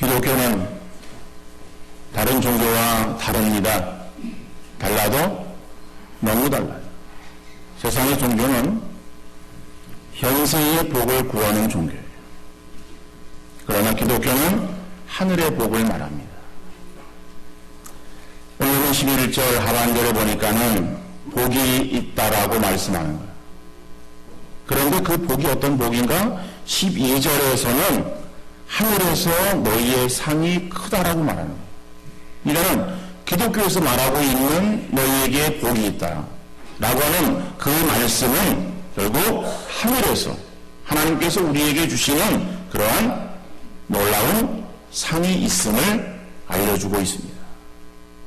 기독교는 다른 종교와 다릅니다. 달라도 너무 달라요. 세상의 종교는 현생의 복을 구하는 종교예요. 그러나 기독교는 하늘의 복을 말합니다. 오늘은 11절 하반절에 보니까는 복이 있다라고 말씀하는 거예요. 그런데 그 복이 어떤 복인가? 12절에서는 하늘에서 너희의 상이 크다라고 말하는 거예요. 이거는 기독교에서 말하고 있는 너희에게 복이 있다 라고 하는 그 말씀은 결국 하늘에서 하나님께서 우리에게 주시는 그러한 놀라운 상이 있음을 알려주고 있습니다.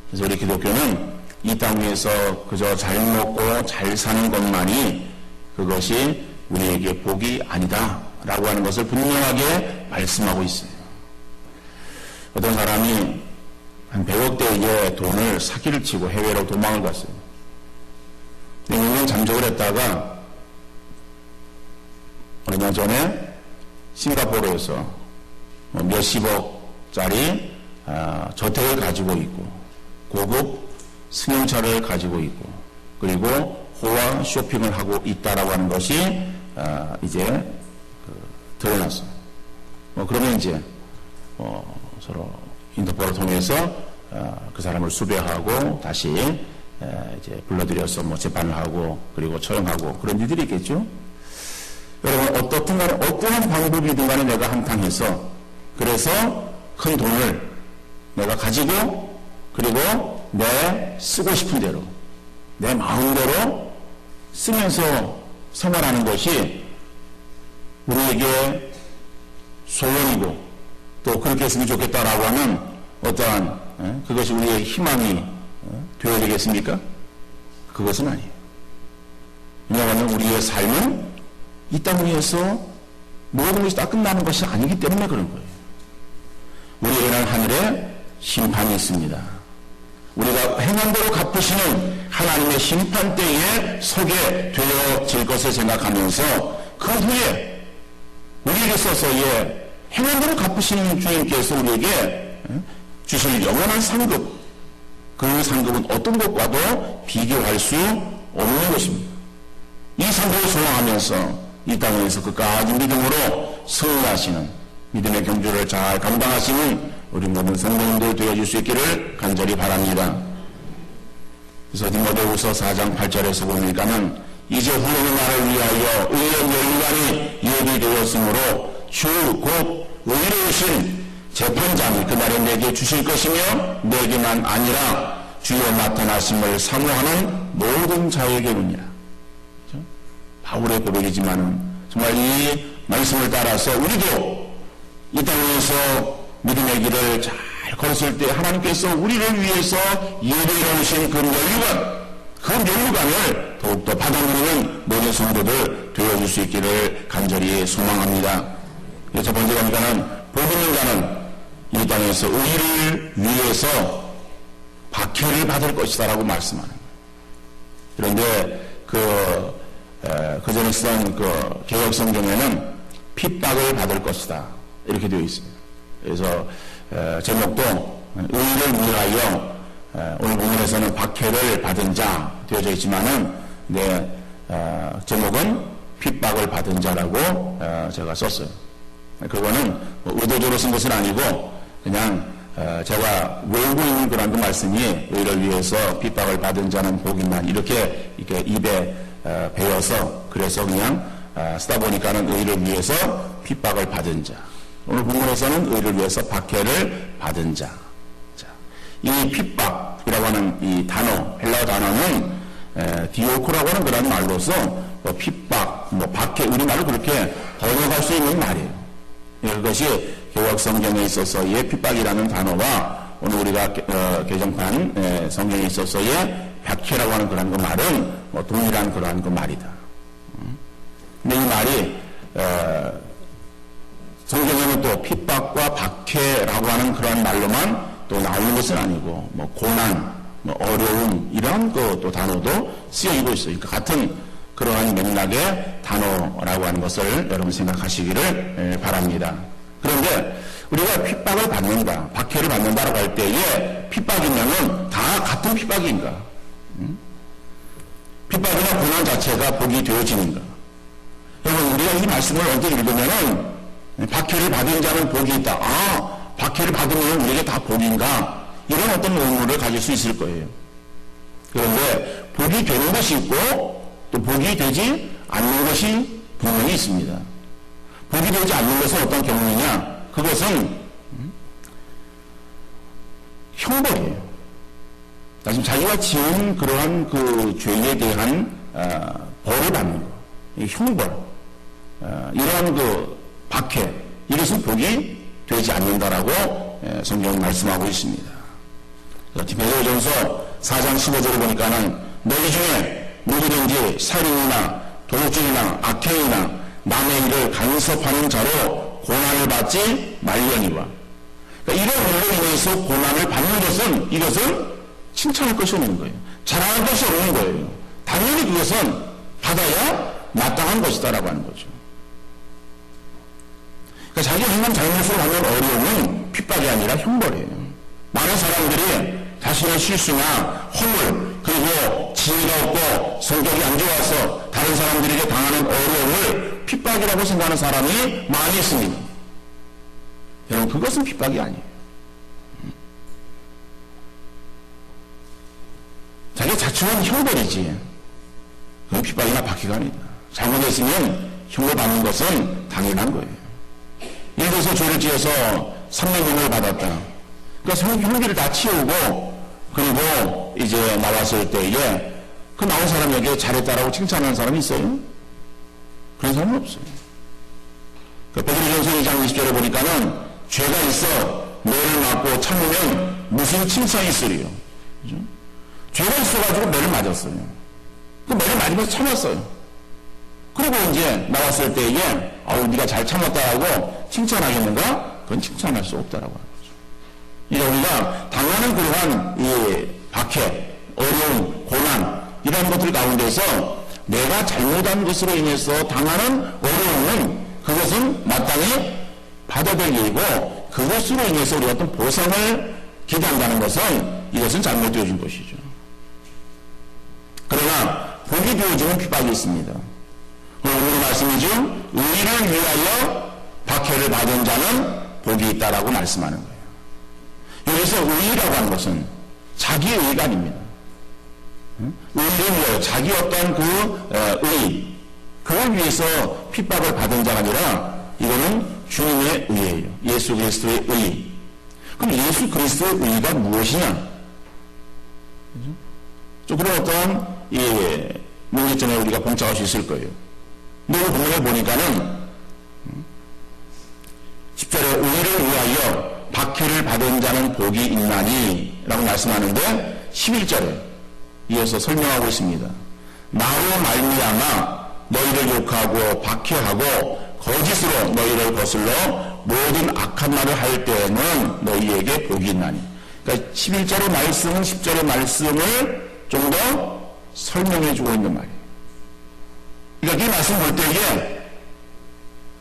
그래서 우리 기독교는 이 땅 위에서 그저 잘 먹고 잘 사는 것만이 그것이 우리에게 복이 아니다 라고 하는 것을 분명하게 말씀하고 있어요. 어떤 사람이 한 100억대의 돈을 사기를 치고 해외로 도망을 갔어요. 6년 잠적을 했다가 얼마 전에 싱가포르에서 몇십억짜리 저택을 가지고 있고 고급 승용차를 가지고 있고 그리고 호화 쇼핑을 하고 있다라고 하는 것이 이제 드러났어요. 그러면 이제 서로 인터폴을 통해서 그 사람을 수배하고 다시 이제 불러들여서 재판을 하고 그리고 처형하고 그런 일들이 있겠죠. 여러분 어떻든 간에 어떠한 방법이든 간에 내가 한탕해서 그래서 큰 돈을 내가 가지고 그리고 내 쓰고 싶은 대로 내 마음대로 쓰면서 생활하는 것이 우리에게 소원이고 또 그렇게 했으면 좋겠다라고 하는 어떠한 그것이 우리의 희망이 되어야 되겠습니까? 그것은 아니에요. 왜냐하면 우리의 삶은 이 땅 위에서 모든 것이 다 끝나는 것이 아니기 때문에 그런 거예요. 우리에게는 하늘에 심판이 있습니다. 우리가 행한 대로 갚으시는 하나님의 심판대에 서게 되어질 것을 생각하면서 그 후에 우리에게 있어서 행한 대로 갚으시는 주님께서 우리에게 주실 영원한 상급, 그 상급은 어떤 것과도 비교할 수 없는 것입니다. 이 상급을 소망하면서 이 땅에서 끝까지 믿음으로 승리하시는 믿음의 경주를 잘 감당하시는 우리 모든 성도님들 되어줄 수 있기를 간절히 바랍니다. 그래서 디모데후서 4장 8절에서 보니까는 이제 후에는 나를 위하여 의의 멸류관이 예비되었으므로 주 곧 의로우신 재판장이 그날에 내게 주실 것이며 내게만 아니라 주의 나타나심을 사모하는 모든 자에게는이라. 바울의 고백이지만 정말 이 말씀을 따라서 우리도 이 땅에서 믿음의 길을 잘 걸었을 때 하나님께서 우리를 위해서 예배해 오신 그 멸류관, 그 멸류관을 더욱더 받아들이는 모든 성도들 되어줄 수 있기를 간절히 소망합니다. 첫 번째 보니까는 복음을 가는 이 땅에서 의를 위해서 박해를 받을 것이다 라고 말씀하는 거예요. 그런데 그 전에 쓰던 그 개혁 성경에는 핍박을 받을 것이다 이렇게 되어 있습니다. 그래서 제목도 의를 위하여 오늘 본문에서는 박해를 받은 자 되어져 있지만은 제목은 핍박을 받은 자라고 제가 썼어요. 그거는 의도적으로 쓴 것은 아니고 그냥 제가 외우고 있는 그런 그 말씀이 의를 위해서 핍박을 받은 자는 복이만 이렇게 입에 배워서 그래서 그냥 쓰다 보니까는 의를 위해서 핍박을 받은 자. 오늘 본문에서는 의를 위해서 박해를 받은 자. 이 핍박이라고 하는 이 단어, 헬라어 단어는 디오코라고 하는 그런 말로서 핍박, 박해, 우리말로 그렇게 번역할 수 있는 말이에요. 그것이 개역 성경에 있어서의 핍박이라는 단어와 오늘 우리가 개정판 성경에 있어서의 박해라고 하는 그런 그 말은 동일한 그러한 그 말이다. 근데 이 말이 성경에는 또 핍박과 박해라고 하는 그런 말로만 또 나오는 것은 아니고 고난, 어려움 이런 또 단어도 쓰여지고 있어요. 그러니까 같은 그러한 맥락의 단어라고 하는 것을 여러분 생각하시기를 바랍니다. 그런데 우리가 핍박을 받는다, 박해를 받는다라고 할 때에 핍박이면은 다 같은 핍박인가? 핍박이나 고난 자체가 복이 되어지는가? 여러분, 우리가 이 말씀을 언제 읽으면은 박해를 받은 자는 복이 있다. 아, 박해를 받으면 우리에게 다 복인가? 이런 어떤 의문을 가질 수 있을 거예요. 그런데 복이 되는 것이 있고 또 복이 되지 않는 것이 분명히 있습니다. 복이 되지 않는 것은 어떤 경우이냐? 그것은 형벌이에요. 지금 자기가 지은 그러한 그 죄에 대한 벌을 받는 거, 이 형벌, 이러한 그 박해, 이것은 복이 되지 않는다라고 성경은 말씀하고 있습니다. 디모데전서 4장 15절을 보니까는 너희 중에 누구든지 살인이나 도둑질이나 악행이나 남의 일을 간섭하는 자로 고난을 받지 말려니와. 그러니까 이런 일로 인해서 고난을 받는 것은 이것은 칭찬할 것이 없는 거예요. 자랑할 것이 없는 거예요. 당연히 그것은 받아야 마땅한 것이다라고 하는 거죠. 그러니까 자기 행한 잘못으로 받는 어려움은 핍박이 아니라 형벌이에요. 많은 사람들이 자신의 실수나 허물, 그리고 지혜가 없고 성격이 안 좋아서 다른 사람들에게 당하는 어려움을 핍박이라고 생각하는 사람이 많이 있습니다. 여러분, 그것은 핍박이 아니에요. 자기가 자초한 형벌이지. 그건 핍박이나 박해가 아니다. 잘못했으면 형벌받는 것은 당연한 거예요. 예를 들어서 죄를 지어서 3년형을 받았다. 그러니까 형기를 다 치우고 그리고 이제 나왔을 때에 그 나온 사람에게 잘했다라고 칭찬하는 사람이 있어요? 그런 사람은 없어요. 베드로전서 2장 20절에 보니까는 죄가 있어 매를 맞고 참으면 무슨 칭찬이 있으리요. 그죠? 죄가 있어가지고 매를 맞았어요. 그 매를 맞으면서 참았어요. 그리고 이제 나왔을 때에 아우 네가 잘 참았다라고 칭찬하겠는가? 그건 칭찬할 수 없다라고 하는 거죠. 이제 우리가 당하는 그러한 이 박해, 어려움, 고난 이런 것들 가운데서 내가 잘못한 것으로 인해서 당하는 어려움은 그것은 마땅히 받아들일 일이고 그것으로 인해서 우리가 어떤 보상을 기대한다는 것은 이것은 잘못되어진 것이죠. 그러나 복이 되어지는 핍박이 있습니다. 오늘 말씀이죠. 의를 위하여 박해를 받은 자는 복이 있다라고 말씀하는 거예요. 여기서 의라고 하는 것은 자기의 의가 아닙니다. 의를 위하여 자기 어떤 의, 그걸 위해서 핍박을 받은 자가 아니라 이거는 주님의 의예요. 예수 그리스도의 의. 그럼 예수 그리스도의 의가 무엇이냐? 좀 그런 어떤 문제점에 우리가 봉착할 수 있을 거예요. 근데 이 본문에 보니까는 10절에 의를 위하여 박해를 받은 자는 복이 있나니 라고 말씀하는데 11절에 이어서 설명하고 있습니다. 나로 말미암아 너희를 욕하고 박해하고 거짓으로 너희를 거슬러 모든 악한 말을 할 때에는 너희에게 복이 있나니. 그러니까 11절의 말씀은 10절의 말씀을 좀 더 설명해 주고 있는 말이에요. 그러니까 이 말씀 볼 때에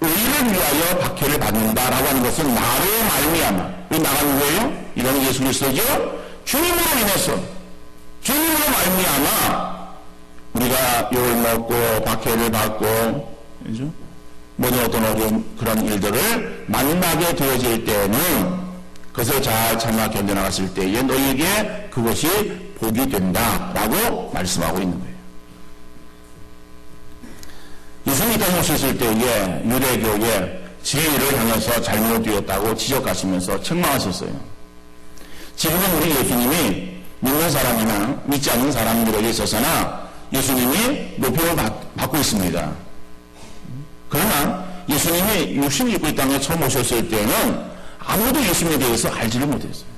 의를 위하여 박해를 받는다라고 하는 것은 나로 말미암아. 왜 나가는 거예요? 이거는 예수 그리스도죠? 주님으로 인해서 주님으로 말미암아 우리가 욕을 먹고 박해를 받고 그죠? 모든 어떤 어려운 그런 일들을 만나게 되어질 때는 그것을 잘 참아 견뎌나갔을 때에 너희에게 그것이 복이 된다라고 말씀하고 있는 거예요. 예수님이 땅에 오셨을 때에 유대교의 진리를 향해서 잘못되었다고 지적하시면서 책망하셨어요. 지금은 우리 예수님이 믿는 사람이나 믿지 않는 사람들에게 있어서나 예수님이 높임을 받고 있습니다. 그러나 예수님이 육신을 입고 이 땅에 처음 오셨을 때는 아무도 예수님에 대해서 알지를 못했어요.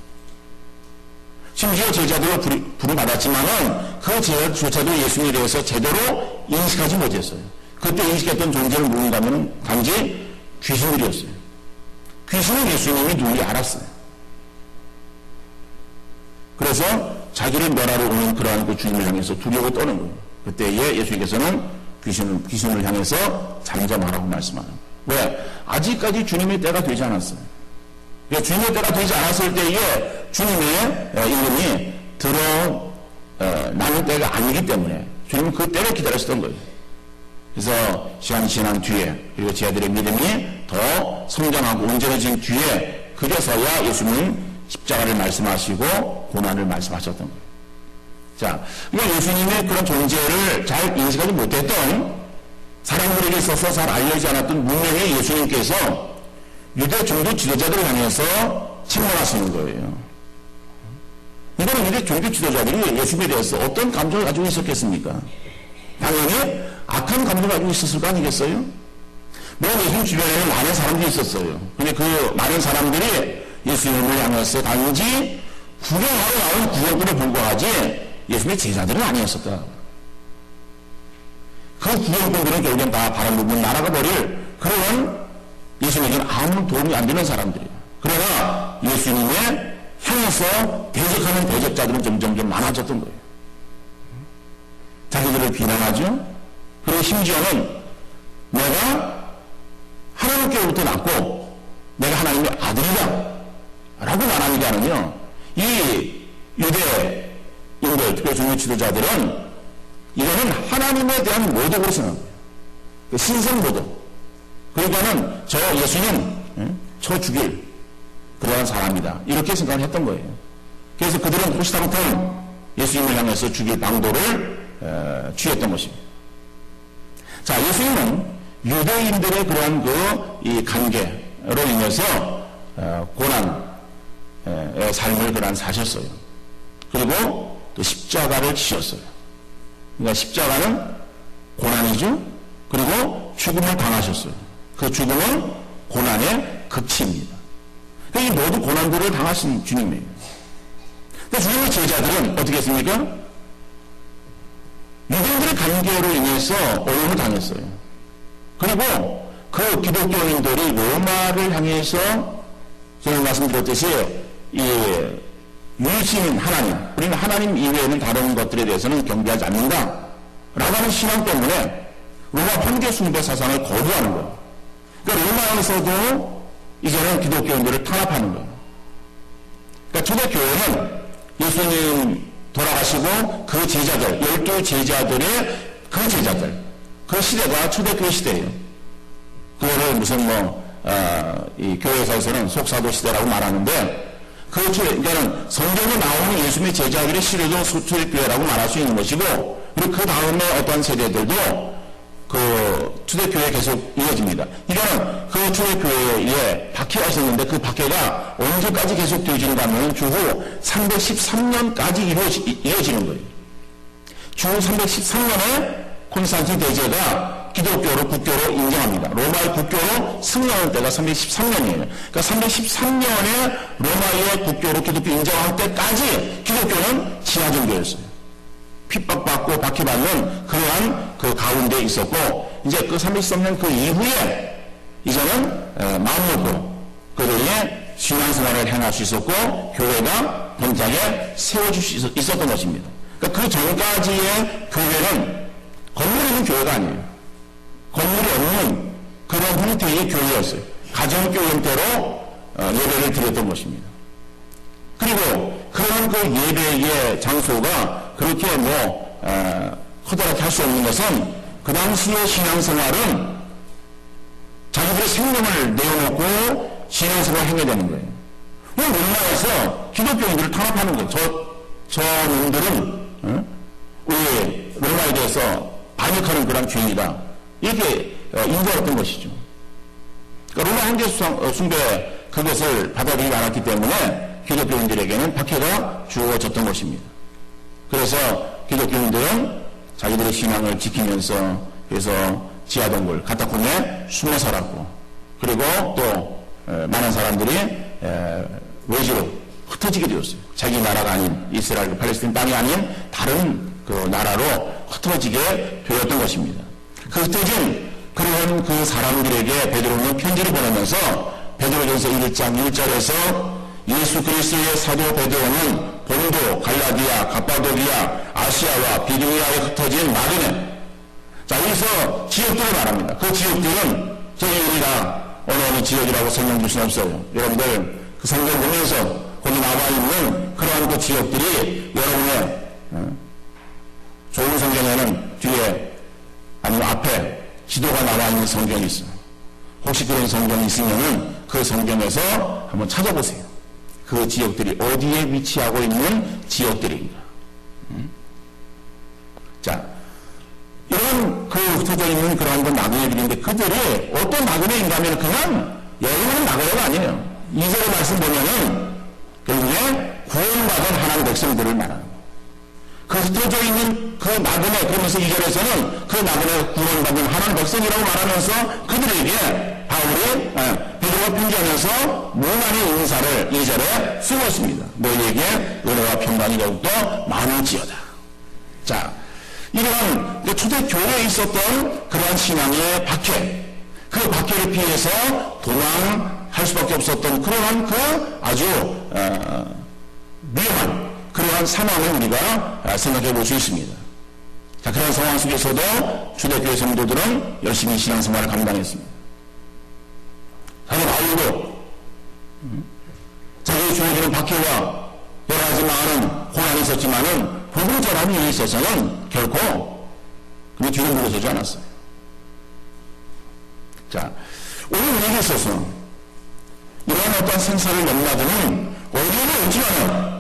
심지어 제자들로 부름받았지만은 그 제자조차도 예수님에 대해서 제대로 인식하지 못했어요. 그때 인식했던 존재는 누군가면 단지 귀신들이었어요. 귀신은 예수님이 누군지 알았어요. 그래서 자기를 멸하러 오는 그러한 그 주님을 향해서 두려워 떠는 거예요. 그때에 예수님께서는 귀신을 향해서 잠잠하라고 말씀하는 거예요. 왜? 아직까지 주님의 때가 되지 않았어요. 그러니까 주님의 때가 되지 않았을 때에 주님의 이름이 드러나는 때가 아니기 때문에 주님은 그 때를 기다렸던 거예요. 그래서 시간이 지난 뒤에, 그리고 제자들의 믿음이 더 성장하고 온전해진 뒤에, 그래서야 예수님은 십자가를 말씀하시고 고난을 말씀하셨던 거예요. 자, 그러니까 예수님의 그런 존재를 잘 인식하지 못했던 사람들에게 있어서 잘 알려지지 않았던 문명의 예수님께서 유대 종교 지도자들을 향해서 책망하시는 거예요. 이거는 유대 종교 지도자들이 예수님에 대해서 어떤 감정을 가지고 있었겠습니까? 당연히 악한 감정을 가지고 있었을 거 아니겠어요? 물론 예수님 주변에는 많은 사람들이 있었어요. 근데 그 많은 사람들이 예수님을 향해서 단지 구경하러 나온 구경꾼에 불과하지 예수님의 제자들은 아니었었다. 그 구경꾼들은 결국엔 다 바람 부분 날아가 버릴 그런 예수님에게는 아무 도움이 안 되는 사람들이에요. 그러나 예수님의 향해서 대적하는 대적자들은 점점 많아졌던 거예요. 자기들을 비난하죠. 그리고 심지어는 내가 하나님께로부터 났고 내가 하나님의 아들이다 라고 말하는 않으며 이 유대인들, 특별히 종교 지도자들은 이거는 하나님에 대한 모독으로 생각해요. 신성 모독. 그러니까는 저 예수님 저 죽일 그러한 사람이다 이렇게 생각을 했던 거예요. 그래서 그들은 호시탐탐 예수님을 향해서 죽일 방도를 취했던 것입니다. 자, 예수님은 유대인들의 그러한 이 관계로 인해서 고난의 삶을 그러한 사셨어요. 그리고 또 십자가를 지셨어요. 그러니까 십자가는 고난이죠. 그리고 죽음을 당하셨어요. 그 죽음은 고난의 극치입니다. 이 모든 고난들을 당하신 주님이에요. 근데 주님의 제자들은 어떻게 했습니까? 유대인들의 관계로 인해서 어려움을 당했어요. 그리고 그 기독교인들이 로마를 향해서 제가 말씀드렸듯이 이 유일신 하나님, 우리는 하나님 이외에는 다른 것들에 대해서는 경배하지 않는다 라고 하는 신앙 때문에 로마 황제 숭배 사상을 거부하는 거예요. 그러니까 로마에서도 이제는 기독교인들을 탄압하는 거예요. 그러니까 초대교회는 예수님 돌아가시고 그 제자들, 12제자들의 그 제자들, 그 시대가 초대교회 시대예요. 그거를 무슨 이 교회에서는 속사도 시대라고 말하는데, 그러니까는 성경에 나오는 예수님의 제자들의 시대도 초대교회라고 말할 수 있는 것이고, 그리고 그 다음에 어떤 세대들도 그 초대교회에 계속 이어집니다. 이거는 그 초대교회에 박해가 있었는데 그 박해가 언제까지 계속 되어지는가 하면 주후 313년까지 이어지는 거예요. 주후 313년에 콘스탄틴 대제가 기독교로 국교로 인정합니다. 로마의 국교로 승려하는 때가 313년이에요. 그러니까 313년에 로마의 국교로 기독교 인정할 때까지 기독교는 지하종교였어요. 핍박받고 박해받는 그러한 그 가운데 있었고, 이제 그 313년 그 이후에 이제는 마음먹고 그들의 신앙생활을 행할 수 있었고 교회가 번창에 세워질 수 있었던 것입니다. 그러니까 그 전까지의 교회는 건물이 있는 교회가 아니에요. 건물이 없는 그런 형태의 교회였어요. 가정교회 형태로 예배를 드렸던 것입니다. 그리고 그런 그 예배의 장소가 그렇게 커다랗게 할 수 없는 것은 그 당시의 신앙생활은 자기들의 생명을 내어놓고 신앙생활을 하게 되는 거예요. 로마에서 기독교인들을 탄압하는 거예요. 저 놈들은 우리 로마에 대해서 반역하는 그런 죄인이다. 이렇게 인정했던 것이죠. 그러니까 로마 황제 숭배 그것을 받아들이지 않았기 때문에 기독교인들에게는 박해가 주어졌던 것입니다. 그래서 기독교인들은 자기들의 신앙을 지키면서 그래서 지하동굴, 카타콤에 숨어 살았고, 그리고 또 많은 사람들이 외지로 흩어지게 되었어요. 자기 나라가 아닌 이스라엘, 팔레스타인 땅이 아닌 다른 그 나라로 흩어지게 되었던 것입니다. 그 흩어진 그런 그 사람들에게 베드로는 편지를 보내면서 베드로전서 1장 1절에서 예수 그리스도의 사도 베드로는 본도, 갈라디아, 갑바도기아, 아시아와 비두니아에 흩어진 마게네. 자, 여기서 지역들을 말합니다. 그 지역들은 제1이나 어느 지역이라고 설명 줄 수는 없어요. 여러분들 그 성경 보면서 거기 나와 있는 그러한 그 지역들이 여러분의 좋은 성경에는 뒤에 아니면 앞에 지도가 나와 있는 성경이 있어요. 혹시 그런 성경이 있으면은 그 성경에서 한번 찾아보세요. 그 지역들이 어디에 위치하고 있는 지역들인가. 자, 이런 그 흩어져 있는 그런 그 나그네들인데 그들이 어떤 나그네인가 하면 그냥 여행하는 나그네가 아니에요. 2절의 말씀 보면은 결국에 구원받은 하나님 백성들을 말하는 거예요. 그 흩어져 있는 그 나그네, 그러면서 2절에서는 그 나그네 구원받은 하나님 백성이라고 말하면서 그들에게 바울이 베드로가 편지하면서 무난히 인사를 2절에 쓰었습니다. 너희에게 은혜와 평강이 더욱더 많을지어다. 자, 이러한 초대교회에 있었던 그러한 신앙의 박해, 그 박해를 피해서 도망할 수밖에 없었던 그러한 그 아주 위험한 그러한 상황을 우리가 생각해 볼 수 있습니다. 자, 그런 상황 속에서도 초대교회 성도들은 열심히 신앙생활을 감당했습니다. 사실 바울도 자기의 주어지는 박해와 여러 가지 많은 고난이 있었지만은 복음 전하는 일에 있어서는 결코 그게 뒤로 물러서지 않았어요. 자, 오늘 우리에게 있어서 이러한 어떤 생사를 넘나드는 어려움이 없지만은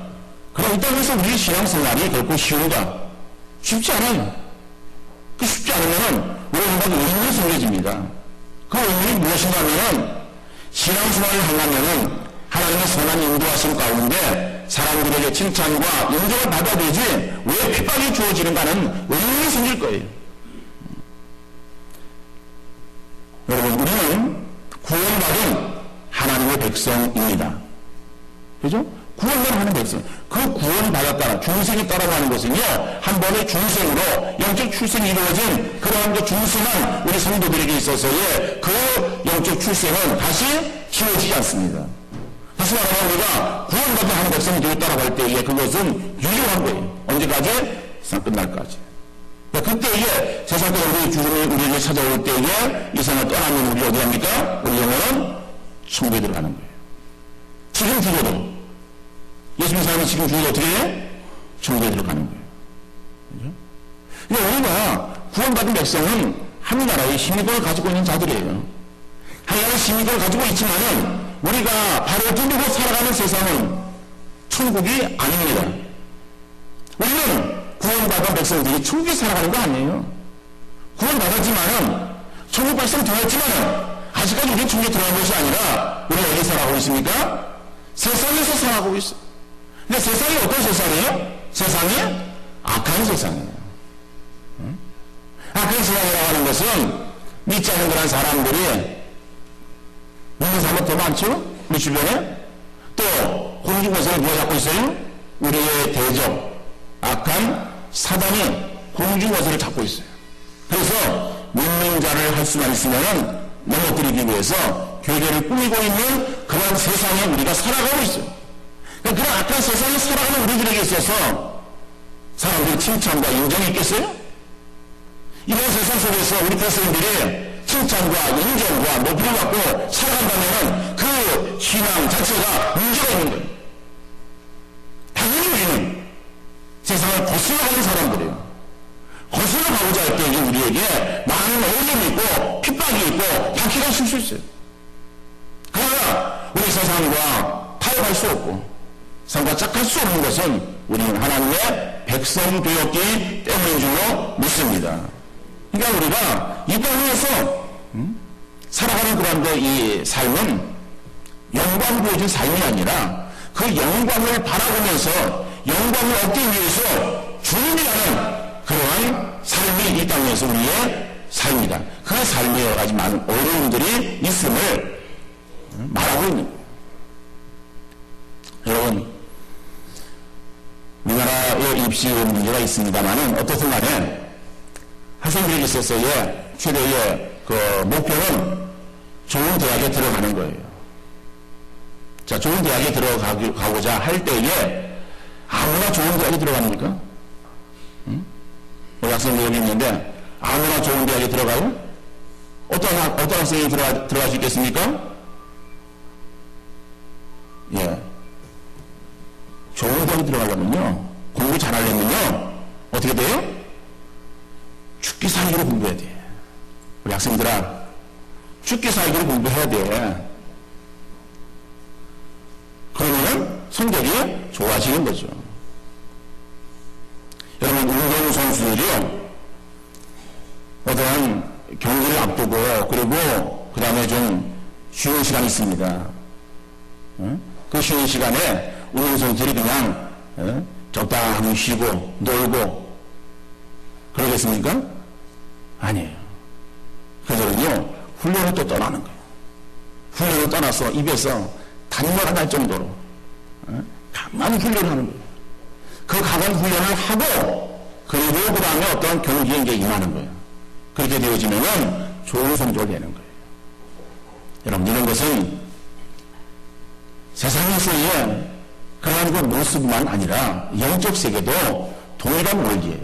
그럼 이 땅에서 우리의 신앙생활이 결코 쉬운가? 쉽지 않아요. 그 쉽지 않으면은 우리는 의문이 생겨집니다. 그 의문이 무엇인가 하면은 신앙생활을 하려면은 하나님의 선한 인도하심 가운데 사람들에게 칭찬과 인정을 받아야 되지 왜 핍박이 주어지는가는 의문이 생길 거예요. 여러분, 우리는 구원받은 하나님의 백성입니다. 그죠? 구원받은 하나님의 백성. 그 구원받았다는 중생이 따라가는 것은요, 한 번의 중생으로 영적 출생이 이루어진 그러한 그 중생한 우리 성도들에게 있어서의 그 영적 출생은 다시 지워지지 않습니다. 다시 말하면 우리가 구원받은 하나님의 백성들이 따라갈 때에 그것은 유효한 거예요. 언제까지? 세상 끝날까지. 그때에 세상에 우리 주님이 우리를 찾아올 때에 이 세상을 떠나면 우리 어디 갑니까? 우리 영혼은 천국에 들어가는 거예요. 지금 죽어도 예수님 사람이 지금 죽어도 어떻게 해? 천국에 들어가는 거예요. 그죠? 그러니까 우리가 구원받은 백성은 하늘나라의 시민권을 가지고 있는 자들이에요. 하늘나라의 시민권을 가지고 있지만은 우리가 바로 두고 살아가는 세상은 천국이 아닙니다. 우리는 구원받은 백성들이 천국에 살아가는 거 아니에요. 구원받았지만은 천국 백성 되었지만은 아직까지 우리는 천국에 들어간 것이 아니라 우리가 어디 살아가고 있습니까? 세상에서 살아가고 있어요. 근데 세상이 어떤 세상이에요? 세상이 악한 세상이에요. 악한 세상이라고 하는 것은 믿지 않는 그런 사람들이 믿는 사람은 더 많죠? 우리 주변에. 또 공중권세를 누가 잡고 있어요? 우리의 대적 악한 사단이 공중권세를 잡고 있어요. 그래서 믿는 자를 할 수만 있으면 넘어뜨리기 위해서 교회를 꾸미고 있는 그런 세상에 우리가 살아가고 있어요. 그런 악한 세상에 살아가는 우리들에게 있어서 사람들이 칭찬과 인정이 있겠어요? 이런 세상 속에서 우리 백성들이 칭찬과 인정과 높이를 받고 살아간다면 그 신앙 자체가 문제가 있는 거예요. 당연히 우리는 세상을 거슬러가는 사람들이에요. 거슬러가고자 할 때 우리에게 많은 어려움이 있고 핍박이 있고 박해가 있을 수 있어요. 그러나 우리 세상과 타협할 수 없고 상과 짝할 수 없는 것은 우리는 하나님의 백성 되었기 때문인 줄로 믿습니다. 그러니까 우리가 이 땅에서 살아가는 그런데 이 삶은 영광 부어진 삶이 아니라 그 영광을 바라보면서 영광을 얻기 위해서 준비하는 그러한 삶이 이 땅에서 우리의 삶이다. 그 삶에 여러 가지 많은 어려움들이 있음을 말하고 있는 거예요. 여러분, 우리나라의 입시 문제가 있습니다만은 어떻든 간에 학생들에게 있어서의 최대의 그 목표는 좋은 대학에 들어가는 거예요. 자, 좋은 대학에 들어가고자 할 때에 아무나 좋은 대학에 들어갑니까? 우리 학생들 여기 있는데 아무나 좋은 대학에 들어가요? 어떤 학생이 들어갈 수 있겠습니까? 예. 좋은 대학에 들어가려면요, 공부 잘하려면요, 어떻게 돼요? 죽기 살기로 공부해야 돼. 우리 학생들아, 죽기 살기로 공부해야 돼. 그러면 성적이 좋아지는 거죠. 여러분, 운동 선수들이요, 어떠한 경기를 앞두고, 그리고 그 다음에 좀 쉬는 시간이 있습니다. 그 쉬는 시간에 운동선수들이 그냥 적당히 쉬고 놀고 그러겠습니까? 아니에요. 그들은요, 훈련을 또 떠나는 거예요. 훈련을 떠나서 입에서 단내가 날 정도로 강한 훈련을 하는 거예요. 그 강한 훈련을 하고 그리고 그 다음에 어떤 경기에 이제 임하는 거예요. 그렇게 되어지면은 좋은 성적을 내는 거예요. 여러분, 이런 것은 세상에서의 그러한 그 모습만 아니라 영적 세계도 동일한 원리예요.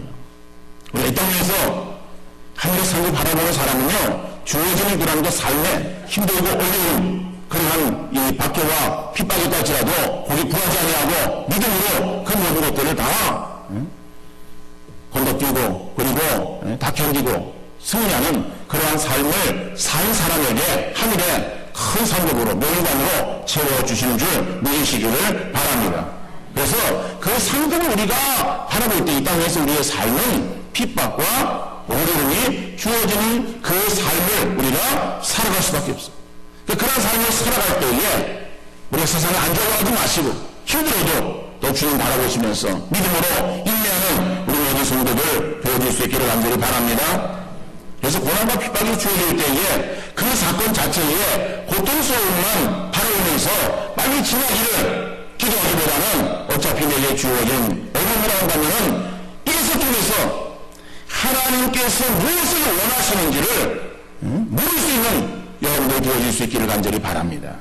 우리 이 땅에서 하늘의 삶을 바라보는 사람은요, 주어지는 그런 그 삶에 힘들고 어려운 그러한 이 박해와 핍박이 있다할지라도 거기 부하지 아니하고 믿음으로 그 모든 것들을 다 건너뛰고 그리고 다 견디고 승리하는 그러한 삶을 산 사람에게 하늘의 큰 상급으로 명단으로 채워주시는 줄 믿으시기를 바랍니다. 그래서 그 상급을 우리가 바라볼 때 이 땅에서 우리의 삶은 핍박과 어려움이 주어지는 그 삶을 우리가 살아갈 수밖에 없어요. 그런 삶을 살아갈 때에 우리가 세상에 안좋아하지 마시고 힘들어도 또 주님 바라보시면서 믿음으로 인내하는 우리 모든 성도들 되어줄 수 있기를 간절히 바랍니다. 그래서 고난과 핍박이 주어질 때에 그 사건 자체에 고통스러움만 바라보면서 빨리 지나기를 기도하기보다는 어차피 내게 주어진 어려움이라고 한다면 이것을 통해서 하나님께서 무엇을 원하시는지를 물을 수 있는 여러분들 되어질 수 있기를 간절히 바랍니다.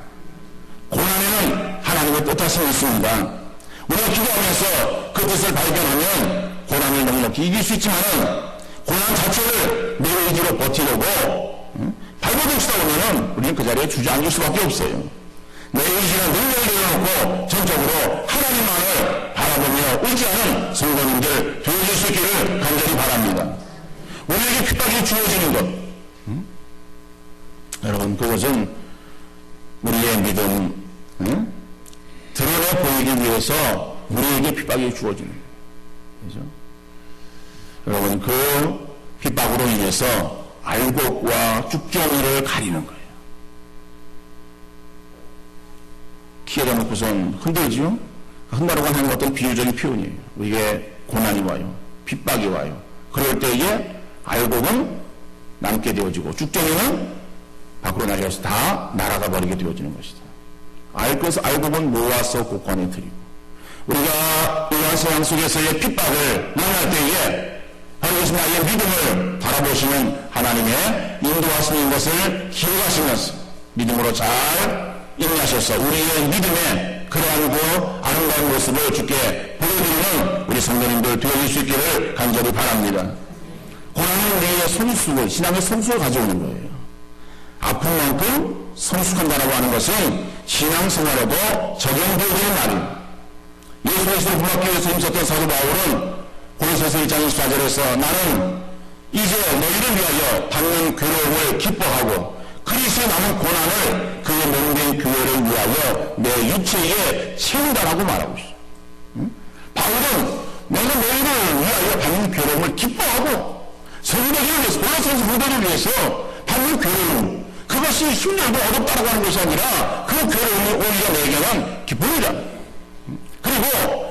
고난에는 하나님의 뜻하심이 있습니다. 우리가 기도하면서 그 뜻을 발견하면 고난을 넉넉히 이길 수 있지만은 고난 자체를 내 의지로 버티려고 발버둥치다 보면은 우리는 그 자리에 주저앉을 수밖에 없어요. 내 의지나 능력을 내려놓고 전적으로 하나님만을 바라보며 의지하는 성도님들 되어질 수 있기를 간절히 바랍니다. 우리에게 핍박이 주어지는 것, 여러분, 그것은 우리의 믿음 드러내 보이기 위해서 우리에게 핍박이 주어지는 거예요. 그렇죠? 여러분, 그 핍박으로 인해서 알곡과 쭉정이를 가리는 거예요. 키에다 놓고선 흔들지요? 흔다라고 하는 것은 비유적인 표현이에요. 우리에게 고난이 와요. 핍박이 와요. 그럴 때에 알곡은 남게 되어지고 쭉정이는 밖으로 날려서 다 날아가 버리게 되어지는 것이다. 그래서 알곡은 모아서 곳간에 드리고 우리가 이러한 상황 속에서의 핍박을 만날 때에 바로 이것은 나의 믿음을 바라보시는 하나님의 인도하시는 것을 기억하시면서 믿음으로 잘 인내하셔서 우리의 믿음의 그러한 그 아름다운 모습을 주께 보여드리는 우리 성도님들 되어질 수 있기를 간절히 바랍니다. 고난은 우리의 성숙을, 신앙의 성숙을 가져오는 거예요. 아픈 만큼 성숙한다라고 하는 것은 신앙생활에도 적용되어지는 말입니다. 예수 그리스도를 부합하기 위해서 힘썼던 사도 바울은 고린도서 1장 24절에서 나는 이제 너희를 위하여 받는 괴로움을 기뻐하고 그리스도의 남은 고난을 그의 몸된 교회를 위하여 내 육체에 채운다라고 말하고 있어요. 바울은 내가 너희를 위하여 받는 괴로움을 기뻐하고 성도들을 위해서, 고린도서 성도들을 위해서 받는 괴로움, 그것이 힘들고 어렵다고 하는 것이 아니라 그 괴로움이 오히려 내게는 기쁨이다. 그리고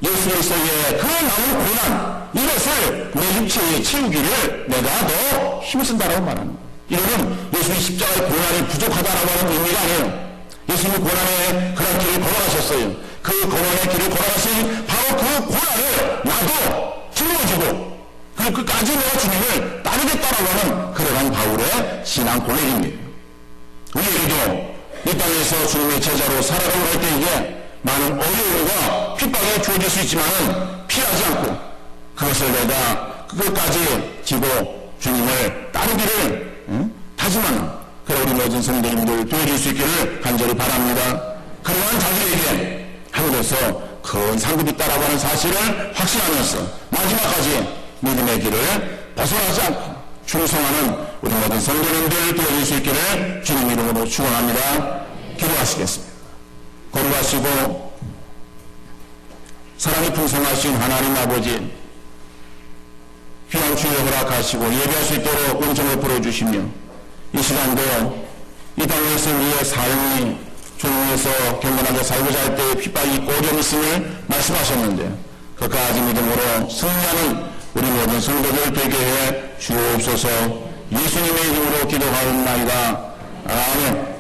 예수 그리스도의 그 남은 고난, 이것을 내 육체에 채우기를 내가 더 힘쓴다라고 말하는 거예요. 이거는 예수님이 십자가의 고난이 부족하다라고 하는 의미가 아니에요. 예수님이 고난의 그런 길을 걸어가셨어요. 그 고난의 길을 걸어가신 바로 그 고난을 나도 짊어지고 그리고 끝까지 내가 주님을 따르겠다라고 하는 그러한 바울의 신앙 고백입니다. 우리에게도 이 땅에서 주님의 제자로 살아가고 할 때에 많은 어려움과 핍박이 주어질 수 있지만은 피하지 않고 그것을 내가 끝까지 지고 주님을 따르기를 하지만 그래 우리 모든 성도님들 되어질 수 있기를 간절히 바랍니다. 그러한 자기에게 하늘에서 큰 상급이 있다라고 하는 사실을 확신하면서 마지막까지 믿음의 길을 벗어나지 않고 충성하는 우리 모든 성도님들 되어질 수 있기를 주님 이름으로 축원합니다. 기도하시겠습니다. 거룩하시고 사랑이 풍성하신 하나님 아버지, 귀한 주여 허락하시고 예배할 수 있도록 은총을 풀어주시며 이 시간도 이 땅에서 우리의 삶이 조용해서 경건하게 살고자 할 때에 핍박이 고령 있음을 말씀하셨는데 그까지 믿음으로 승리하는 우리 모든 성도들 되게 해 주옵소서. 예수님의 이름으로 기도하옵나이다. 아멘.